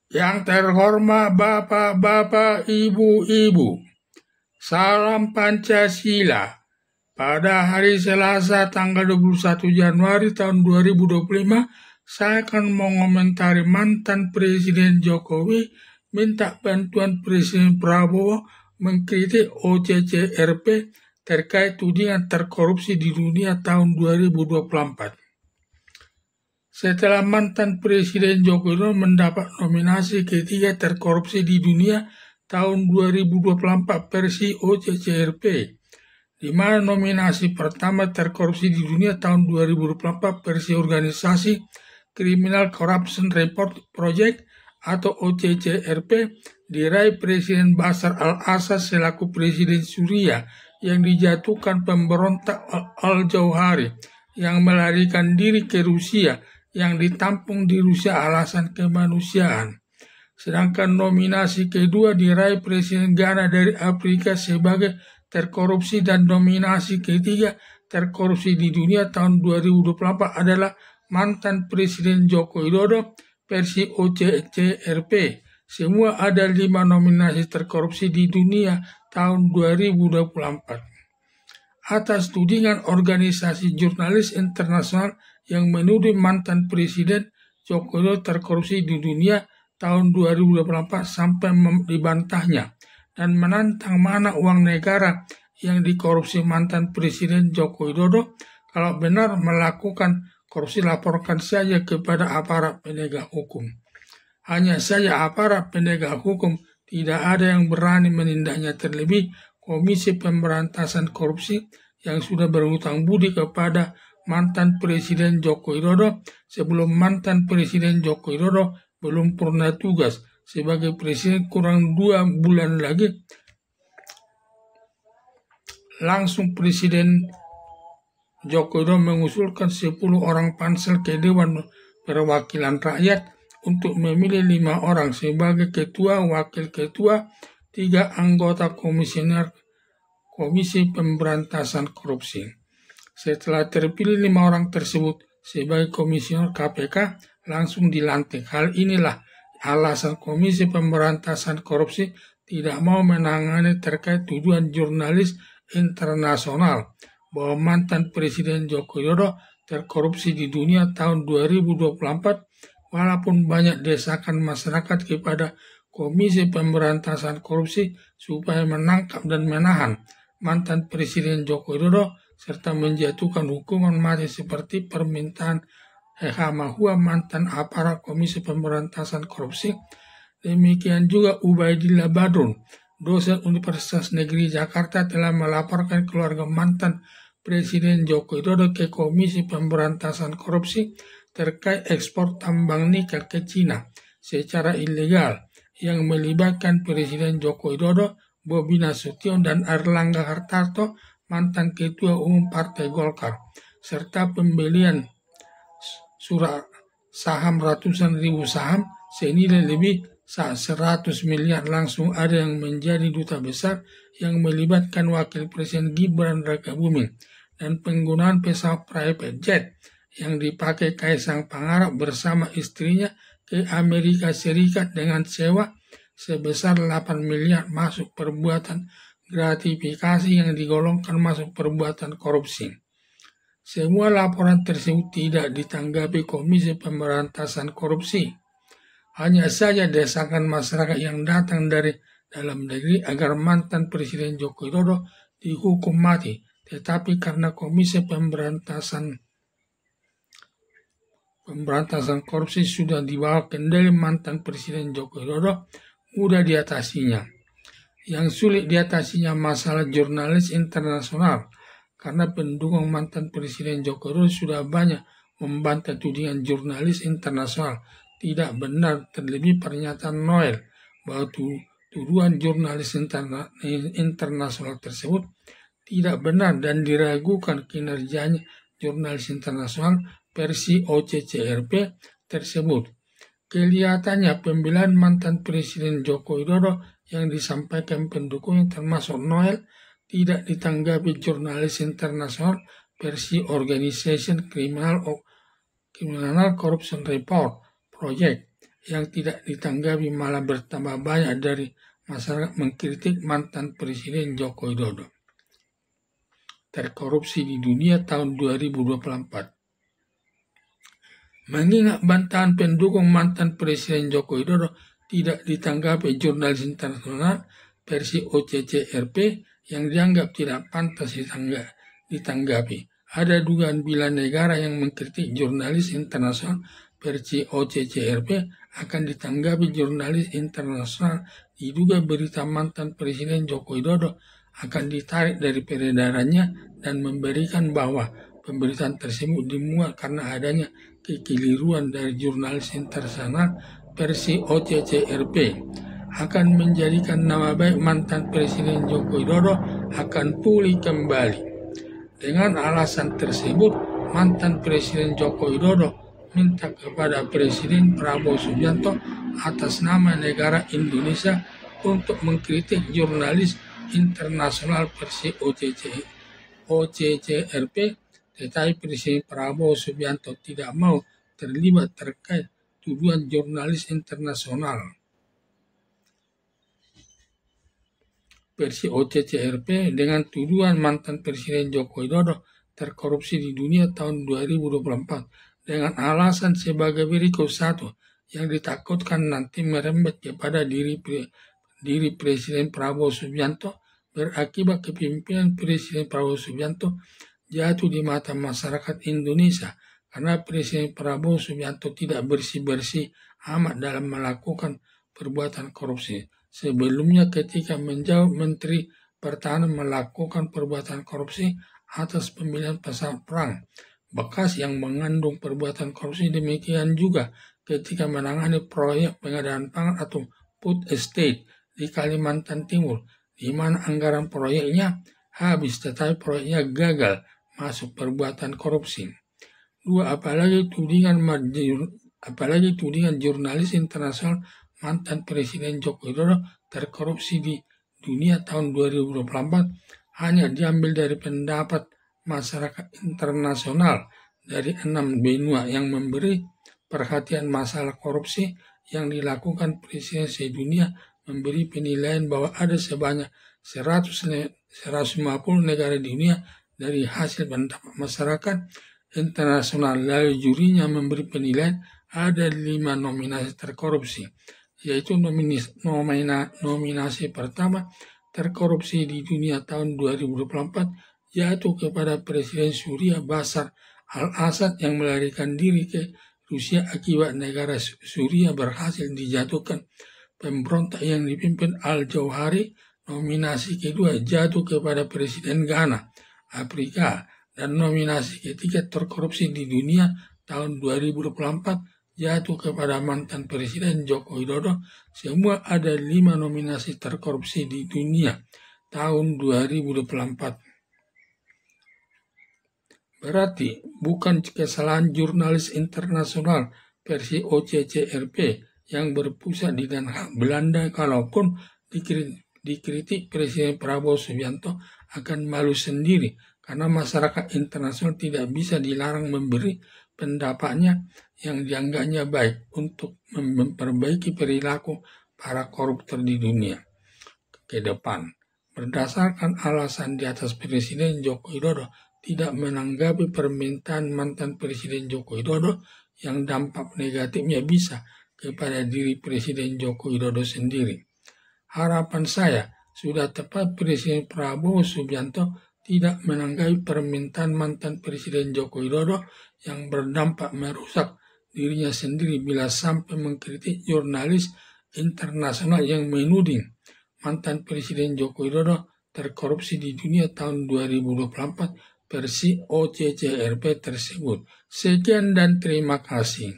Yang terhormat Bapak-Bapak, Ibu-Ibu, salam Pancasila. Pada hari Selasa tanggal 21 Januari tahun 2025, saya akan mengomentari mantan Presiden Jokowi minta bantuan Presiden Prabowo mengkritik OCCRP terkait tudingan terkorupsi di dunia tahun 2024. Setelah mantan Presiden Joko Widodo mendapat nominasi ketiga terkorupsi di dunia tahun 2024 versi OCCRP, di mana nominasi pertama terkorupsi di dunia tahun 2024 versi organisasi Criminal Corruption Report Project atau OCCRP diraih Presiden Bashar al-Assad selaku Presiden Suriah yang dijatuhkan pemberontak Al-Jauhari yang melarikan diri ke Rusia yang ditampung di Rusia alasan kemanusiaan. Sedangkan nominasi kedua diraih Presiden Ghana dari Afrika sebagai terkorupsi dan nominasi ketiga terkorupsi di dunia tahun 2024 adalah mantan Presiden Joko Widodo versi OCCRP. Semua ada 5 nominasi terkorupsi di dunia tahun 2024. Atas tudingan organisasi jurnalis internasional yang menuduh mantan Presiden Joko Widodo terkorupsi di dunia tahun 2024 sampai dibantahnya dan menantang mana uang negara yang dikorupsi mantan Presiden Joko Widodo. Kalau benar melakukan korupsi, laporkan saja kepada aparat penegak hukum. Hanya saja aparat penegak hukum tidak ada yang berani menindaknya, terlebih Komisi Pemberantasan Korupsi yang sudah berhutang budi kepada mantan Presiden Joko Widodo sebelum mantan Presiden Joko Widodo belum purna tugas sebagai presiden kurang 2 bulan lagi. Langsung Presiden Joko Widodo mengusulkan 10 orang pansel ke Dewan Perwakilan Rakyat untuk memilih 5 orang sebagai ketua, wakil ketua, 3 anggota komisioner Komisi Pemberantasan Korupsi. Setelah terpilih 5 orang tersebut sebagai komisioner KPK, langsung dilantik. Hal inilah alasan Komisi Pemberantasan Korupsi tidak mau menangani terkait tuduhan jurnalis internasional bahwa mantan Presiden Joko Widodo terkorupsi di dunia tahun 2024, walaupun banyak desakan masyarakat kepada Komisi Pemberantasan Korupsi supaya menangkap dan menahan mantan Presiden Joko Widodo serta menjatuhkan hukuman mati seperti permintaan Mahua mantan aparat Komisi Pemberantasan Korupsi. Demikian juga Ubaidillah Badrun, dosen Universitas Negeri Jakarta, telah melaporkan keluarga mantan Presiden Joko Widodo ke Komisi Pemberantasan Korupsi terkait ekspor tambang nikel ke Cina secara ilegal yang melibatkan Presiden Joko Widodo, Bobi Nasution, dan Erlangga Hartarto, mantan Ketua Umum Partai Golkar, serta pembelian surat saham ratusan ribu saham senilai lebih 100 miliar. Langsung ada yang menjadi duta besar yang melibatkan Wakil Presiden Gibran Rakabuming dan penggunaan pesawat private jet yang dipakai Kaisang Pangarep bersama istrinya ke Amerika Serikat dengan sewa sebesar 8 miliar masuk perbuatan gratifikasi yang digolongkan masuk perbuatan korupsi. Semua laporan tersebut tidak ditanggapi Komisi Pemberantasan Korupsi. Hanya saja desakan masyarakat yang datang dari dalam negeri agar mantan Presiden Joko Widodo dihukum mati. Tetapi karena Komisi Pemberantasan Korupsi sudah dibawa kendali mantan Presiden Joko Widodo, mudah diatasinya. Yang sulit diatasinya masalah jurnalis internasional, karena pendukung mantan Presiden Joko Widodo sudah banyak membantah tudingan jurnalis internasional tidak benar, terlebih pernyataan Noel bahwa tuduhan jurnalis internasional tersebut tidak benar dan diragukan kinerjanya jurnalis internasional versi OCCRP tersebut. Kelihatannya pembelaan mantan Presiden Joko Widodo yang disampaikan pendukung termasuk Noel tidak ditanggapi jurnalis internasional versi Organization Criminal Corruption Report Project yang tidak ditanggapi malah bertambah banyak dari masyarakat mengkritik mantan Presiden Joko Widodo. Terkorupsi di dunia tahun 2024. Mengingat bantahan pendukung mantan Presiden Joko Widodo tidak ditanggapi jurnalis internasional versi OCCRP yang dianggap tidak pantas ditanggapi. Ada dugaan bila negara yang mengkritik jurnalis internasional versi OCCRP akan ditanggapi jurnalis internasional diduga berita mantan Presiden Joko Widodo akan ditarik dari peredarannya dan memberikan bahwa pemberitaan tersebut dimuat karena adanya kekeliruan dari jurnalis internasional versi OCCRP akan menjadikan nama baik mantan Presiden Joko Widodo akan pulih kembali. Dengan alasan tersebut, mantan Presiden Joko Widodo minta kepada Presiden Prabowo Subianto atas nama negara Indonesia untuk mengkritik jurnalis internasional versi OCCRP, tetapi Presiden Prabowo Subianto tidak mau terlibat terkait tuduhan jurnalis internasional versi OCCRP dengan tuduhan mantan Presiden Joko Widodo terkorupsi di dunia tahun 2024 dengan alasan sebagai berikut. 1. Yang ditakutkan nanti merembet kepada diri Presiden Prabowo Subianto berakibat kepemimpinan Presiden Prabowo Subianto jatuh di mata masyarakat Indonesia karena Presiden Prabowo Subianto tidak bersih-bersih amat dalam melakukan perbuatan korupsi. Sebelumnya ketika menjawab Menteri Pertahanan melakukan perbuatan korupsi atas pembelian pesawat perang bekas yang mengandung perbuatan korupsi. Demikian juga ketika menangani proyek pengadaan pangan atau food estate di Kalimantan Timur, di mana anggaran proyeknya habis tetapi proyeknya gagal masuk perbuatan korupsi. 2. Apalagi tudingan jurnalis internasional mantan Presiden Joko Widodo terkorupsi di dunia tahun 2024 hanya diambil dari pendapat masyarakat internasional dari 6 benua yang memberi perhatian masalah korupsi yang dilakukan Presiden sedunia, memberi penilaian bahwa ada sebanyak 150 negara di dunia dari hasil pendapat masyarakat internasional. Lalu jurinya memberi penilaian ada 5 nominasi terkorupsi, yaitu nominasi pertama terkorupsi di dunia tahun 2024 jatuh kepada Presiden Suriah Bashar al-Assad yang melarikan diri ke Rusia akibat negara Suriah berhasil dijatuhkan pemberontak yang dipimpin Al-Jauhari. Nominasi kedua jatuh kepada Presiden Ghana, Afrika, dan nominasi ketiga terkorupsi di dunia tahun 2024 jatuh kepada mantan Presiden Joko Widodo. Semua ada 5 nominasi terkorupsi di dunia tahun 2024. Berarti bukan kesalahan jurnalis internasional versi OCCRP yang berpusat di Den Haag, Belanda. Kalaupun dikritik Presiden Prabowo Subianto akan malu sendiri karena masyarakat internasional tidak bisa dilarang memberi pendapatnya yang dianggapnya baik untuk memperbaiki perilaku para koruptor di dunia ke depan. Berdasarkan alasan di atas, Presiden Joko Widodo tidak menanggapi permintaan mantan Presiden Joko Widodo yang dampak negatifnya bisa kepada diri Presiden Joko Widodo sendiri. Harapan saya sudah tepat Presiden Prabowo Subianto tidak menanggapi permintaan mantan Presiden Joko Widodo yang berdampak merusak dirinya sendiri bila sampai mengkritik jurnalis internasional yang menuding mantan Presiden Joko Widodo terkorupsi di dunia tahun 2024 versi OCCRP tersebut. Sekian dan terima kasih.